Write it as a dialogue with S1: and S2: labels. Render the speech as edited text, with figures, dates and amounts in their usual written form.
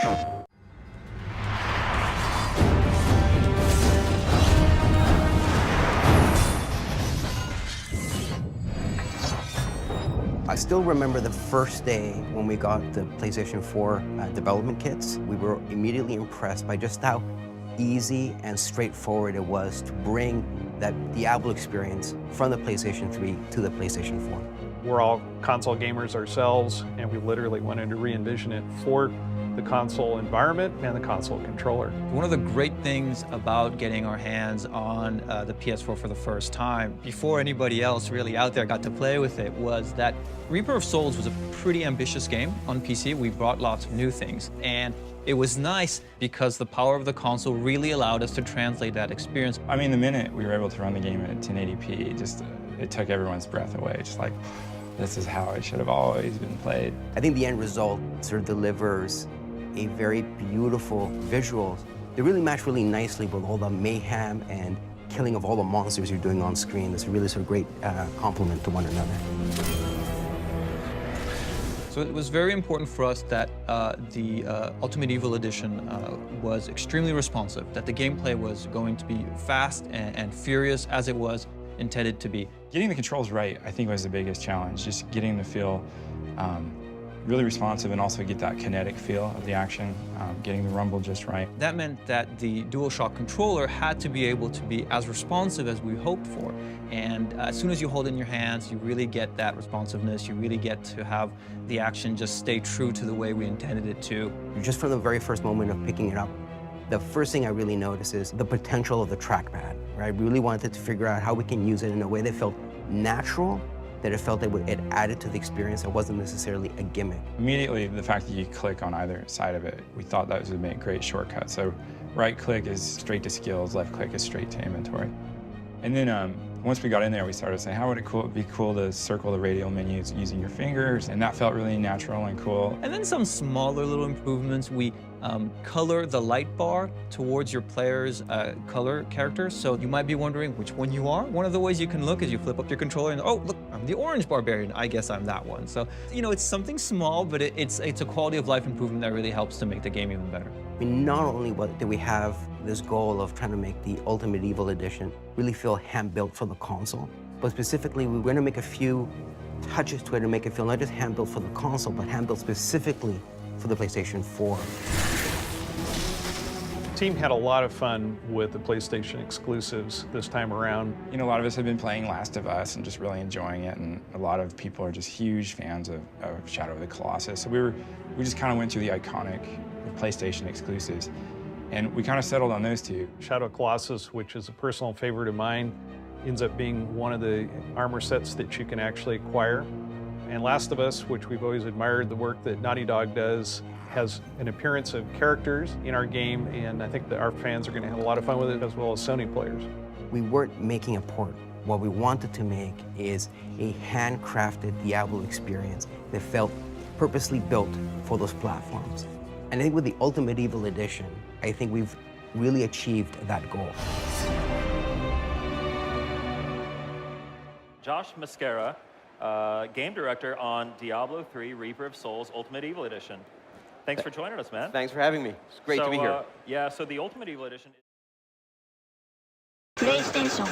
S1: I still remember the first day when we got the PlayStation 4 development kits. We were immediately impressed by just how easy and straightforward it was to bring that Diablo experience from the PlayStation 3 to the PlayStation 4.
S2: We're all console gamers ourselves, and we literally wanted to re-envision it for the console environment and the console controller.
S3: One of the great things about getting our hands on the ps4 for the first time, before anybody else really out there got to play with it, was that Reaper of Souls was a pretty ambitious game on PC. We brought lots of new things, and it was nice because the power of the console really allowed us to translate that experience.
S4: I mean, the minute we were able to run the game at 1080p, it took everyone's breath away. Just like, this is how it should have always been played.
S1: I think the end result sort of delivers a very beautiful visuals. They really match really nicely with all the mayhem and killing of all the monsters you're doing on screen. It's a really sort of great complement to one another.
S3: So it was very important for us that the Ultimate Evil Edition was extremely responsive, that the gameplay was going to be fast and furious as it was intended to be.
S4: Getting the controls right, I think, was the biggest challenge. Just getting to feel really responsive and also get that kinetic feel of the action, getting the rumble just right.
S3: That meant that the DualShock controller had to be able to be as responsive as we hoped for. And as soon as you hold it in your hands, you really get that responsiveness. You really get to have the action just stay true to the way we intended it to.
S1: Just from the very first moment of picking it up, the first thing I really noticed is the potential of the trackpad. Right? I really wanted to figure out how we can use it in a way that felt natural, that it felt that it added to the experience. It wasn't necessarily a gimmick.
S4: Immediately, the fact that you click on either side of it, we thought that would make great shortcuts. So right click is straight to skills, left click is straight to inventory. And then once we got in there, we started saying, how would it be cool to circle the radial menus using your fingers? And that felt really natural and cool.
S3: And then some smaller little improvements. We color the light bar towards your player's color character. So you might be wondering which one you are. One of the ways you can look is you flip up your controller and, oh, look, I'm the orange barbarian. I guess I'm that one. So, you know, it's something small, but it's a quality of life improvement that really helps to make the game even better.
S1: I mean, not only did we have this goal of trying to make the Ultimate Evil Edition really feel hand-built for the console, but specifically, we were going to make a few touches to it and make it feel not just hand-built for the console, but hand-built specifically for the PlayStation 4.
S2: The team had a lot of fun with the PlayStation exclusives this time around.
S4: You know, a lot of us have been playing Last of Us and just really enjoying it, and a lot of people are just huge fans of Shadow of the Colossus. So we just kind of went through the iconic PlayStation exclusives, and we kind of settled on those two.
S2: Shadow of Colossus, which is a personal favorite of mine, ends up being one of the armor sets that you can actually acquire. And Last of Us, which we've always admired the work that Naughty Dog does, has an appearance of characters in our game, and I think that our fans are going to have a lot of fun with it, as well as Sony players. We
S1: weren't making a port. What we wanted to make is a handcrafted Diablo experience that felt purposely built for those platforms. And I think with the Ultimate Evil Edition, I think we've really achieved that goal.
S5: Josh Mascara, game director on Diablo 3 Reaper of Souls Ultimate Evil Edition. Thanks for joining us, man.
S6: Thanks for having me. It's great to be here.
S5: Yeah, so the Ultimate Evil Edition...
S7: PlayStation